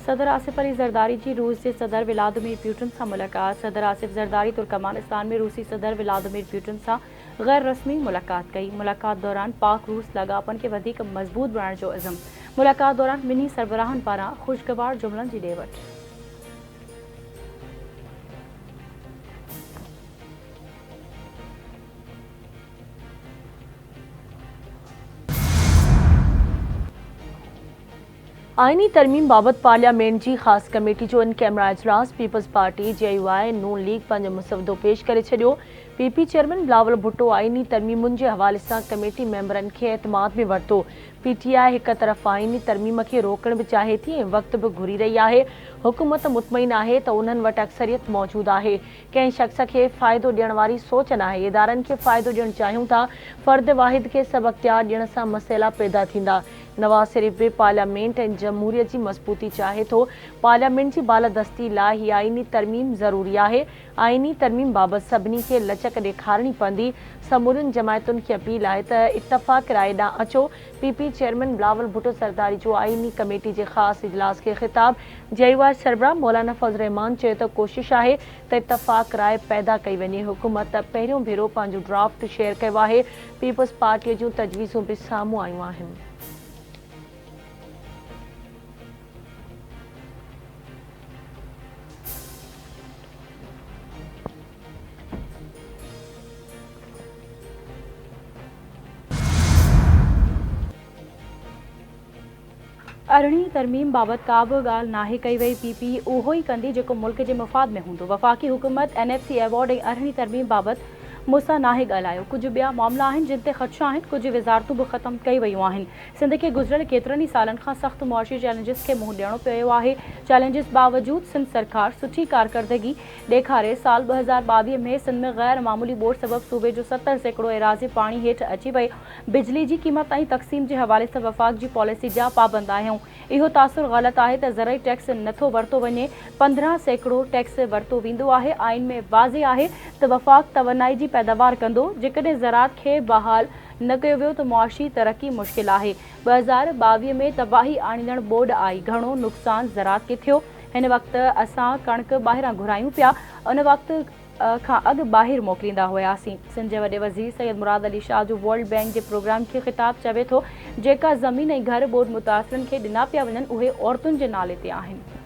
सदर आसिफ अली ज़रदारी जी रूस के सदर व्लादिमीर पुतिन से मुलाकात। सदर आसिफ ज़रदारी तुर्कमानिस्तान में रूसी सदर व्लादिमीर पुतिन से गैर रस्मी मुलाकात कई। मुलाकात दौरान पाक रूस लगापन के वधिक मज़बूत बनाने जो इज़म। मुलाकात दौरान ॿिन्ही सरबराहनि पारां खुशगवार जुमलनि जी ॾे वठि। आईनी तरमीम बाबत पार्लियामेंट की खास कमेटी जो इन कैमरा इजलास पीपल्स पार्टी JUI नून लीग पंहिंजो मुसवदो पेश करे छॾियो। PP चेयरमैन बिलावल भुट्टो आईनी तरमीमुनि के हवाले से कमेटी मेंबरन के एतमाद में वरतो। PTI एक तरफ़ आईनी तरमीम के रोकण भी चाहे थी, वक्त भी घुरी रही है। हुकूमत मुतमईन है तो उन्हनि वटि अक्सरियत मौजूद है। कंहिं शख्स के फ़ायदो ॾियण वारी सोच न है। इदारनि के फ़ायदो ॾियण चाहियूं था, फ़र्द वाहिद के सब अख्तियार ॾियण सां मसइला पैदा थींदा। नवाज़ शरीफ भी पार्लियामेंट ऐं जमहूरियत की मज़बूती चाहे तो पार्लियामेंट की बालादस्ती लाइ ही आईनी तरमीम ज़रूरी है। आईनी तरमीम बाबत सभिनी के लचक ॾेखारणी पवंदी। समूरनि जमायतुनि की अपील है तो इतफ़ाक़ राय ॾांहुं अचो। PP चेयरमैन बिलावल भुट्टो ज़रदारी जो आईनी कमेटी के खास इजलास के खिताब JUI सरबराह मौलाना फज़ल रहमान चयो तो कोशिश है तो इतफ़ाक़ राय पैदा कई वञे। हुकूमत पहिरियों भेरो पंहिंजो ड्राफ्ट शेयर किया है। पीपल्स पार्टी जूं तजवीज़ूं भी साम्हूं आयूं आहिनि। अरिड़हीं तरमीम बाबत का भी ॻाल्हि नाहे कई वई। PP उहो ई कंदी जेको मुल्क जे मफ़ाद में हूंदो। वफ़ाक़ी हुकूमत NFC अवॉर्ड ऐं अरिड़हीं तरमीम बाबत मूंसां नाहे ॻाल्हायो। कुछ ॿिया मामला आहिनि जिन ते ख़दशा आहिनि। कुछ वज़ारतूं भी ख़त्म कई वयूं आहिनि। सिंध के गुज़िरियल केतिरनि ई सालनि खां सख़्त मुआशी चैलेंजिस के मुंहुं ॾियणो पियो आहे। चैलेंजिस बावजूद सिंध सरकार सुठी कारकर्दगी ॾेखारे साल 2022 में सिंध में गैर मामूली ॿोड़ सबब सूबे जो 70% एराज़ी पाणी हेठि अची वई। बिजली की क़ीमत ऐं तक़सीम के हवाले से वफ़ाक़ की पॉलिसी जा पाबंद आहियूं। इहो तासुर ग़लत है तो ज़रई टैक्स नथो वरतो वञे। 15% टैक्स वरतो वेंदो आहे। आइन में वाज़े है तो वफ़ाक़ तवनाई की पैदावार कंदो। जेकॾहिं ज़राअत के बहाल न कयो वियो तो मुआशी तरक्की मुश्किल है। 2022 में तबाही आणींदड़ बोर्ड आई। घणो नुक़सान ज़राअत के थियो। हिन वक्त असां कणक ॿाहिरां घुरायूं पिया। उन वक्त खां अॻु ॿाहिरि मोकिलींदा हुआसीं। सिंध जे वॾे वज़ीर सैयद मुराद अली शाह जो वर्ल्ड बैंक के प्रोग्राम के खिताब चवे थो जेका ज़मीन ऐं घर बोर्ड मुतासिरनि खे ॾिना पिया वञनि उहे औरतुनि जे नाले ते आहिनि।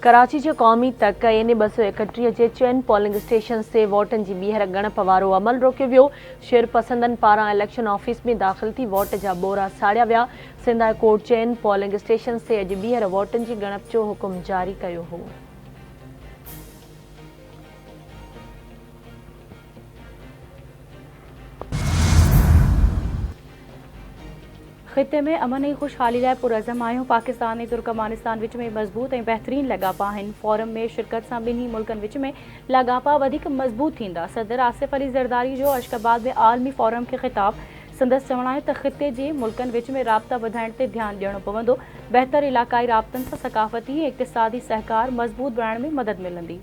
कराची के क़ौमी तक यानी 231 के चयन पोलिंग स्टेशन से वोटन की ॿीहर ॻणप वारो अमल रोकियो वियो। शेर पसंदन पारां इलेक्शन ऑफिस में दाख़िल थी वोट जा बोरा साड़िया विया। सिंध हाई कोर्ट चयन पोलिंग स्टेशन से अॼु ॿीहर वोटन की ॻणप जो हुकुम जारी कयो हो। ख़िते में अमन ऐं खुशहाली लाइ पुरज़म आहियूं। पाकिस्तान ऐं तुर्कमानिस्तान विच में मज़बूत ऐं बहितरीन लगापा आहिनि। फोरम में शिरकत सां ॿिन्ही मुल्कनि विच में लगापा वधीक मज़बूत थींदा। सदर आसिफ अली ज़रदारी जो अशकाबाद में आलमी फोरम के खिताब संदसि चवणु आहे त ख़िते जे मुल्कनि विच में राब्ता वधाइण ते ध्यानु ॾियणो पवंदो। बहितर इलाक़ाई राब्तनि सां सक़ाफ़ती ऐं इक़्तिसादी सहकार मज़बूत बनाइण में मदद मिलंदी।